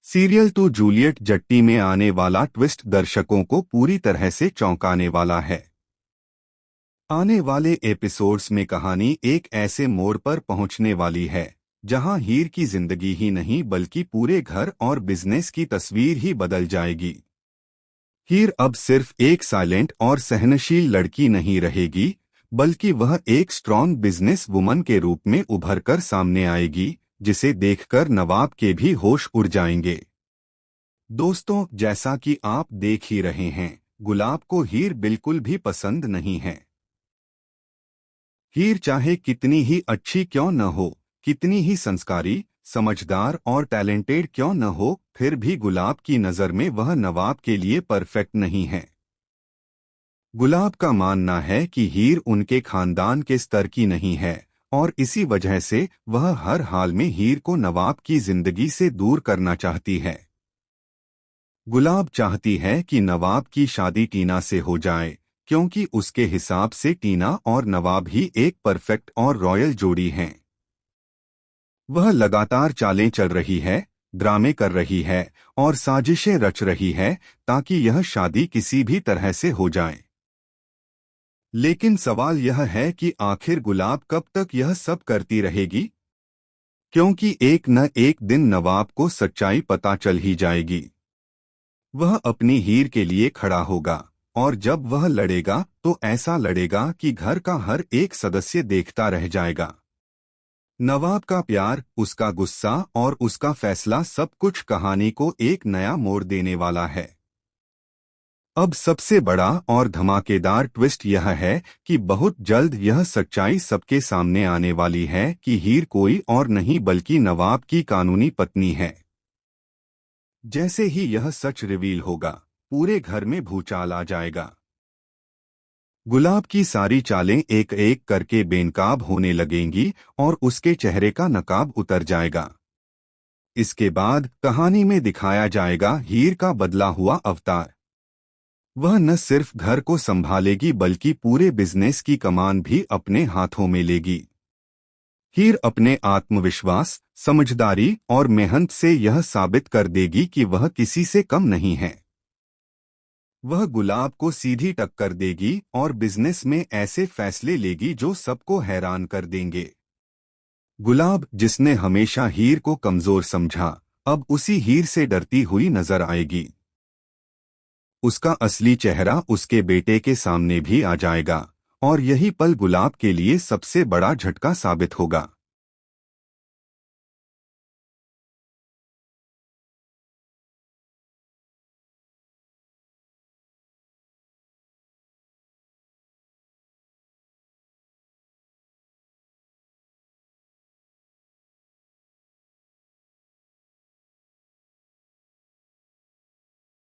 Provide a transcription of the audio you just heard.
Serial to Juliet Jatti में आने वाला ट्विस्ट दर्शकों को पूरी तरह से चौंकाने वाला है। आने वाले एपिसोड्स में कहानी एक ऐसे मोड़ पर पहुंचने वाली है जहां हीर की जिंदगी ही नहीं बल्कि पूरे घर और बिजनेस की तस्वीर ही बदल जाएगी। हीर अब सिर्फ एक साइलेंट और सहनशील लड़की नहीं रहेगी, बल्कि वह एक स्ट्रॉन्ग बिजनेस वुमन के रूप में उभर कर सामने आएगी, जिसे देखकर नवाब के भी होश उड़ जाएंगे। दोस्तों, जैसा कि आप देख ही रहे हैं, गुलाब को हीर बिल्कुल भी पसंद नहीं है। हीर चाहे कितनी ही अच्छी क्यों न हो, कितनी ही संस्कारी, समझदार और टैलेंटेड क्यों न हो, फिर भी गुलाब की नज़र में वह नवाब के लिए परफेक्ट नहीं है। गुलाब का मानना है कि हीर उनके खानदान के स्तर की नहीं है और इसी वजह से वह हर हाल में हीर को नवाब की जिंदगी से दूर करना चाहती है। गुलाब चाहती है कि नवाब की शादी टीना से हो जाए, क्योंकि उसके हिसाब से टीना और नवाब ही एक परफेक्ट और रॉयल जोड़ी हैं। वह लगातार चालें चल रही है, ड्रामे कर रही है और साजिशें रच रही है ताकि यह शादी किसी भी तरह से हो जाए। लेकिन सवाल यह है कि आखिर गुलाब कब तक यह सब करती रहेगी, क्योंकि एक न एक दिन नवाब को सच्चाई पता चल ही जाएगी। वह अपनी हीर के लिए खड़ा होगा और जब वह लड़ेगा तो ऐसा लड़ेगा कि घर का हर एक सदस्य देखता रह जाएगा। नवाब का प्यार, उसका गुस्सा और उसका फैसला सब कुछ कहानी को एक नया मोड़ देने वाला है। अब सबसे बड़ा और धमाकेदार ट्विस्ट यह है कि बहुत जल्द यह सच्चाई सबके सामने आने वाली है कि हीर कोई और नहीं बल्कि नवाब की कानूनी पत्नी है। जैसे ही यह सच रिवील होगा, पूरे घर में भूचाल आ जाएगा। गुलाब की सारी चालें एक एक करके बेनकाब होने लगेंगी और उसके चेहरे का नकाब उतर जाएगा। इसके बाद कहानी में दिखाया जाएगा हीर का बदला हुआ अवतार। वह न सिर्फ घर को संभालेगी बल्कि पूरे बिजनेस की कमान भी अपने हाथों में लेगी। हीर अपने आत्मविश्वास, समझदारी और मेहनत से यह साबित कर देगी कि वह किसी से कम नहीं है। वह गुलाब को सीधी टक्कर देगी और बिजनेस में ऐसे फैसले लेगी जो सबको हैरान कर देंगे। गुलाब, जिसने हमेशा हीर को कमजोर समझा, अब उसी हीर से डरती हुई नजर आएगी। उसका असली चेहरा उसके बेटे के सामने भी आ जाएगा और यही पल गुलाब के लिए सबसे बड़ा झटका साबित होगा।